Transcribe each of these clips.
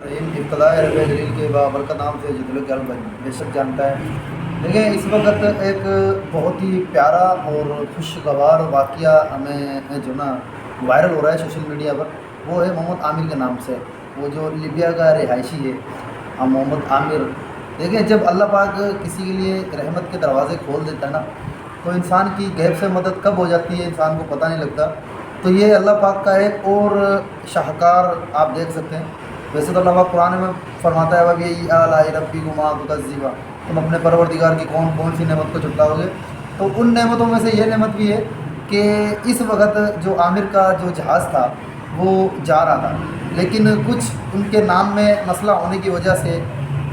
ابتداء رب دلیل کے بابرکت نام سے جدل کے بے شک جانتا ہے. دیکھیں اس وقت ایک بہت ہی پیارا اور خوشگوار واقعہ ہمیں جو نا وائرل ہو رہا ہے سوشل میڈیا پر. وہ ہے محمد عامر کے نام سے، وہ جو لیبیا کا رہائشی ہے محمد عامر. دیکھیں جب اللہ پاک کسی کے لیے رحمت کے دروازے کھول دیتا ہے نا، تو انسان کی غیب سے مدد کب ہو جاتی ہے انسان کو پتہ نہیں لگتا. تو یہ اللہ پاک کا ایک اور شاہکار آپ دیکھ سکتے ہیں. ویسے تو اللہ پاک قرآن میں فرماتا ہے وَبِأَيِّ آلَاءِ رَبِّكُمَا تُكَذِّبَانِ، تم اپنے پروردگار کی کون کون سی نعمت کو جھٹلاؤ گے. تو ان نعمتوں میں سے یہ نعمت بھی ہے کہ اس وقت جو عامر کا جو جہاز تھا وہ جا رہا تھا، لیکن کچھ ان کے نام میں مسئلہ ہونے کی وجہ سے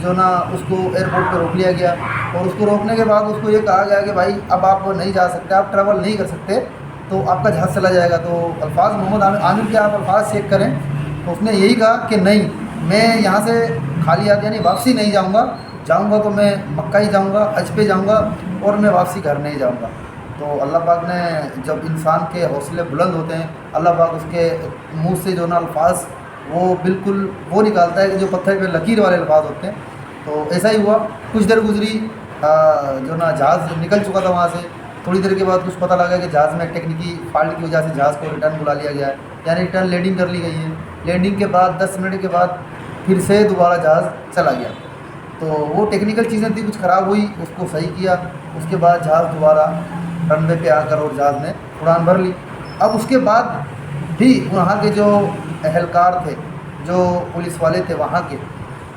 جو نا اس کو ایئرپورٹ پہ روک لیا گیا. اور اس کو روکنے کے بعد اس کو یہ کہا گیا کہ بھائی اب آپ نہیں جا سکتے، آپ ٹریول نہیں کر سکتے، تو آپ کا جہاز چلا جائے گا. تو الفاظ محمد عامر کے آپ الفاظ چیک کریں تو اس نے یہی کہا کہ نہیں، میں یہاں سے خالی ہاتھ یعنی واپسی نہیں جاؤں گا. جاؤں گا تو میں مکہ ہی جاؤں گا، حج پہ جاؤں گا، اور میں واپسی گھر نہیں جاؤں گا. تو اللہ پاک نے جب انسان کے حوصلے بلند ہوتے ہیں، اللہ پاک اس کے منہ سے جو نا الفاظ وہ بالکل وہ نکالتا ہے کہ جو پتھر پہ لکیر والے الفاظ ہوتے ہیں. تو ایسا ہی ہوا. کچھ دیر گزری، جو نا جہاز نکل چکا تھا وہاں سے. تھوڑی دیر کے بعد کچھ پتہ لگا کہ جہاز میں ٹیکنیکی فالٹ کی وجہ سے جہاز کو ریٹرن بلا لیا گیا ہے، یعنی ریٹرن لینڈنگ کر لی گئی ہے. لینڈنگ کے بعد 10 منٹ کے بعد پھر سے دوبارہ جہاز چلا گیا. تو وہ ٹیکنیکل چیزیں تھیں، کچھ خراب ہوئی، اس کو صحیح کیا. اس کے بعد جہاز دوبارہ رن وے پہ آ کر اور جہاز نے اڑان بھر لی. اب اس کے بعد بھی وہاں کے جو اہلکار تھے، جو پولیس والے تھے وہاں کے،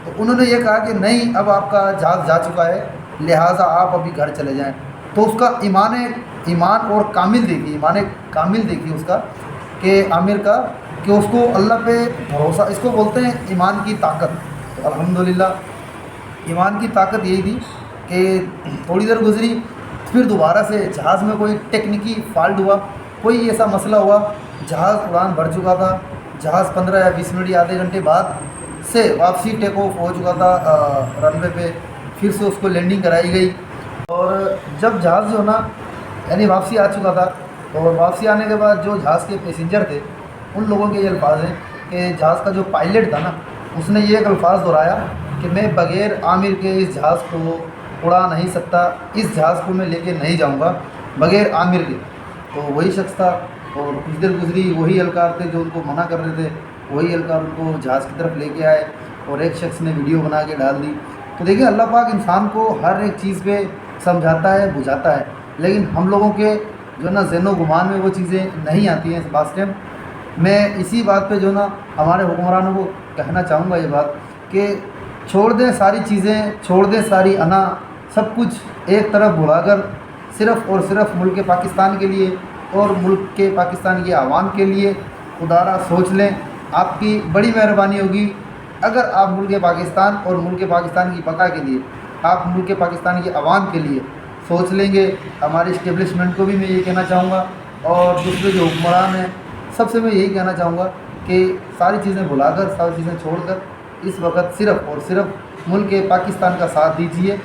تو انہوں نے یہ کہا کہ نہیں، اب آپ کا جہاز جا چکا ہے، لہٰذا آپ ابھی گھر چلے جائیں. تو اس کا ایمان اور کامل دیکھیے اس کا کہ عامر کا، کہ اس کو اللہ پہ بھروسہ، اس کو بولتے ہیں ایمان کی طاقت. تو الحمدللہ ایمان کی طاقت یہی تھی کہ تھوڑی دیر گزری، پھر دوبارہ سے جہاز میں کوئی ٹیکنیکی فالٹ ہوا، کوئی ایسا مسئلہ ہوا، جہاز اڑان بھر چکا تھا. جہاز 15 یا 20 منٹ یا آدھے گھنٹے بعد سے واپسی ٹیک آف ہو چکا تھا رن وے پہ. پھر سے اس کو لینڈنگ کرائی گئی. اور جب جہاز جو نا یعنی واپسی آ چکا تھا، اور واپسی آنے کے بعد جو جہاز کے پیسنجر تھے ان لوگوں کے یہ الفاظ ہیں کہ جہاز کا جو پائلٹ تھا نا، اس نے یہ ایک الفاظ دہرایا کہ میں بغیر عامر کے اس جہاز کو اڑا نہیں سکتا، اس جہاز کو میں لے کے نہیں جاؤں گا بغیر عامر کے. تو وہی شخص تھا. اور کچھ دیر گزری، وہی اہلکار تھے جو ان کو منع کر رہے تھے، وہی اہلکار ان کو جہاز کی طرف لے کے آئے، اور ایک شخص نے ویڈیو بنا کے ڈال دی. تو دیکھیں اللہ پاک انسان کو ہر ایک چیز پہ سمجھاتا ہے، بجھاتا ہے، لیکن ہم لوگوں کے جو نا ذہن و گمان میں وہ چیزیں نہیں آتی ہیں. اس ٹائم میں اسی بات پہ جو نا ہمارے حکمرانوں کو کہنا چاہوں گا یہ بات کہ چھوڑ دیں ساری چیزیں، چھوڑ دیں ساری انا، سب کچھ ایک طرف بھلا کر صرف اور صرف ملک پاکستان کے لیے اور ملک کے پاکستان کے عوام کے لیے خدا را سوچ لیں. آپ کی بڑی مہربانی ہوگی اگر آپ ملک پاکستان اور ملک پاکستان کی بقا کے لیے، آپ ملک پاکستان کے عوام کے لیے سوچ لیں گے. ہمارے اسٹیبلشمنٹ کو بھی میں یہ کہنا چاہوں گا، اور دوسرے جو حکمران ہیں سب سے میں یہی کہنا چاہوں گا کہ ساری چیزیں بھلا کر، ساری چیزیں چھوڑ کر اس وقت صرف اور صرف ملک پاکستان کا ساتھ دیجیے.